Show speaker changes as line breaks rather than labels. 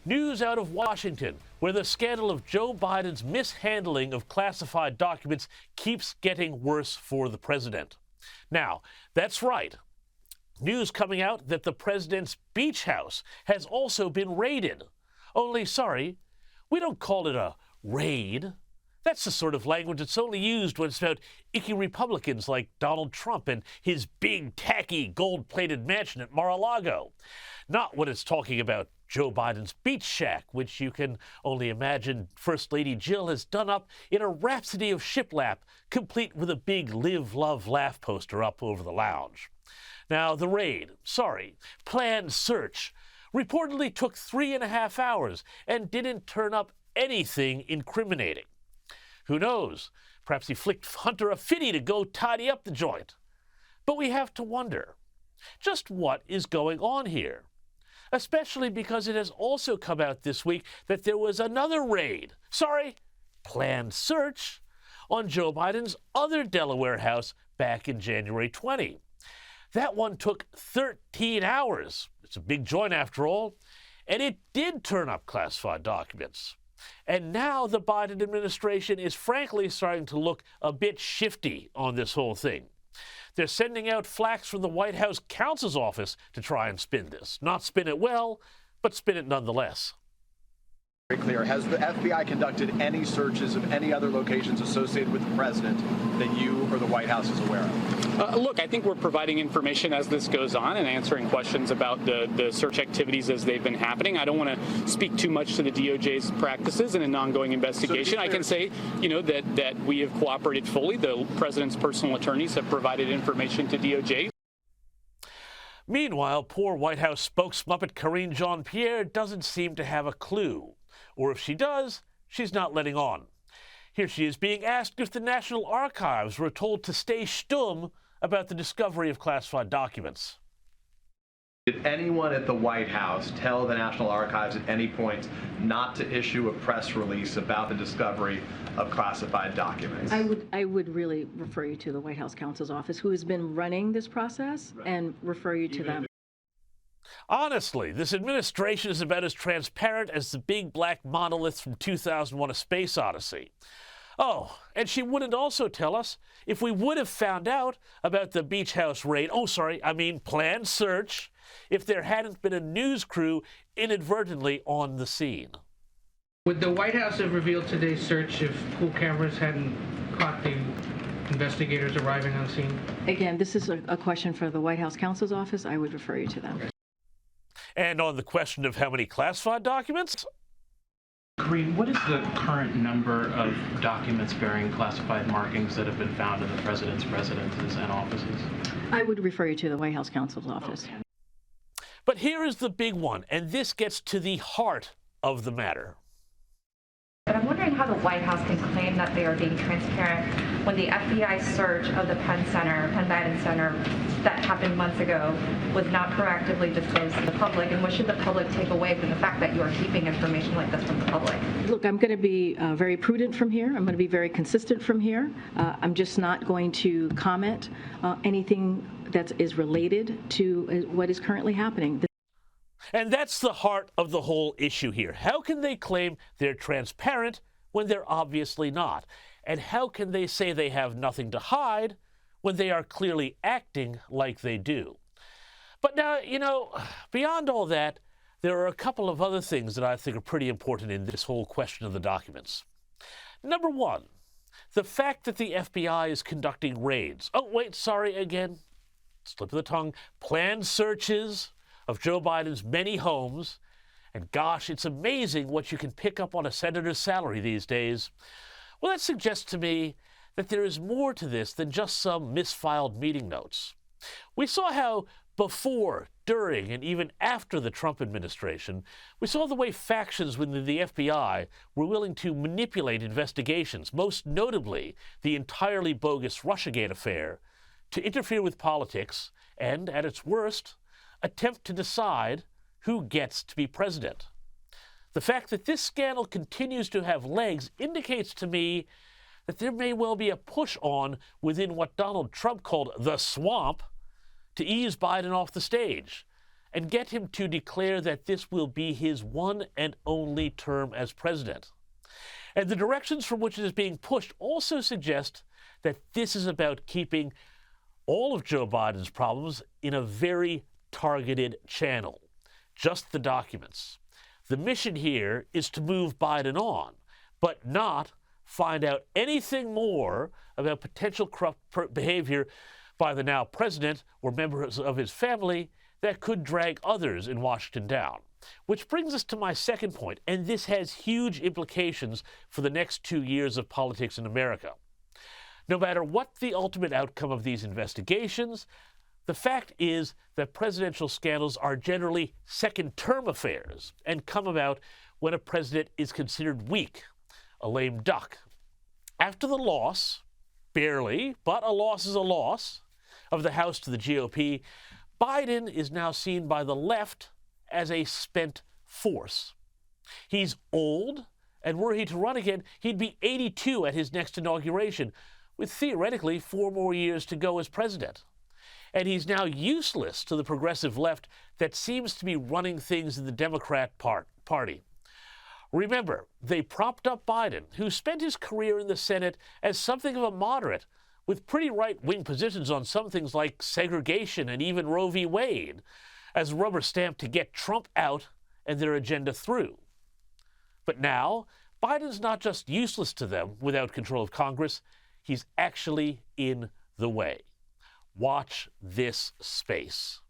News out of Washington, where the scandal of Joe Biden's mishandling of classified documents keeps getting worse for the president. Now, that's right. News coming out that the president's beach house has also been raided. Only, sorry, we don't call it a raid. That's the sort of language that's only used when it's about icky Republicans like Donald Trump and his big, tacky, gold-plated mansion at Mar-a-Lago. Not when it's talking about Joe Biden's beach shack, which you can only imagine First Lady Jill has done up in a rhapsody of shiplap, complete with a big live, love, laugh poster up over the lounge. Now, the raid, planned search, reportedly took 3.5 hours and didn't turn up anything incriminating. Who knows? Perhaps he flicked Hunter a fitty to go tidy up the joint. But we have to wonder, just what is going on here? Especially because it has also come out this week that there was another raid, planned search, on Joe Biden's other Delaware house back in January 20. That one took 13 hours. It's a big joint after all. And it did turn up classified documents. And now the Biden administration is frankly starting to look a bit shifty on this whole thing. They're sending out flax from the White House counsel's office to try and spin this. Not spin it well, but spin it nonetheless.
Very clear. Has the FBI conducted any searches of any other locations associated with the president that you or the White House is aware of?
Look, I think we're providing information as this goes on and answering questions about the search activities as they've been happening. I don't want to speak too much to the DOJ's practices in an ongoing investigation. I can say, that we have cooperated fully. The president's personal attorneys have provided information to DOJ.
Meanwhile, poor White House spokesmuppet Karine Jean-Pierre doesn't seem to have a clue. Or if she does, she's not letting on. Here she is being asked if the National Archives were told to stay stum about the discovery of classified documents.
Did anyone at the White House tell the National Archives at any point not to issue a press release about the discovery of classified documents?
I would really refer you to the White House counsel's office, who has been running this process, and refer you to them.
Honestly, this administration is about as transparent as the big black monolith from 2001: A Space Odyssey. Oh, and she wouldn't also tell us if we would have found out about the beach house raid, planned search, if there hadn't been a news crew inadvertently on the scene.
Would the White House have revealed today's search if pool cameras hadn't caught the investigators arriving on scene?
Again, this is a question for the White House counsel's office. I would refer you to them.
And on the question of how many classified documents?
Karine, what is the current number of documents bearing classified markings that have been found in the president's residences and offices?
I would refer you to the White House counsel's office.
Okay.
But here is the big one, and this gets to the heart of the matter.
But I'm wondering how the White House can claim that they are being transparent when the FBI search of the Penn Biden Center that happened months ago was not proactively disclosed to the public, and what should the public take away from the fact that you are keeping information like this from the public?
Look, I'm going to be very prudent from here. I'm going to be very consistent from here. I'm just not going to comment anything that is related to what is currently happening.
And that's the heart of the whole issue here. How can they claim they're transparent when they're obviously not? And how can they say they have nothing to hide when they are clearly acting like they do? But now, beyond all that, there are a couple of other things that I think are pretty important in this whole question of the documents. Number one, the fact that the FBI is conducting raids. Slip of the tongue. Planned searches of Joe Biden's many homes. And gosh, it's amazing what you can pick up on a senator's salary these days. Well, that suggests to me that there is more to this than just some misfiled meeting notes. We saw how before, during, and even after the Trump administration, we saw the way factions within the FBI were willing to manipulate investigations, most notably the entirely bogus Russiagate affair, to interfere with politics and, at its worst, attempt to decide who gets to be president. The fact that this scandal continues to have legs indicates to me that there may well be a push on within what Donald Trump called the swamp to ease Biden off the stage and get him to declare that this will be his one and only term as president. And the directions from which it is being pushed also suggest that this is about keeping all of Joe Biden's problems in a very targeted channel, just the documents. The mission here is to move Biden on, but not find out anything more about potential corrupt behavior by the now president or members of his family that could drag others in Washington down. Which brings us to my second point, and this has huge implications for the next 2 years of politics in America. No matter what the ultimate outcome of these investigations, the fact is that presidential scandals are generally second-term affairs and come about when a president is considered weak, a lame duck. After the loss, barely, but a loss is a loss, of the House to the GOP, Biden is now seen by the left as a spent force. He's old, and were he to run again, he'd be 82 at his next inauguration, with theoretically 4 more years to go as president. And he's now useless to the progressive left that seems to be running things in the Democrat Party. Remember, they propped up Biden, who spent his career in the Senate as something of a moderate, with pretty right-wing positions on some things like segregation and even Roe v. Wade, as a rubber stamp to get Trump out and their agenda through. But now, Biden's not just useless to them without control of Congress, he's actually in the way. Watch this space.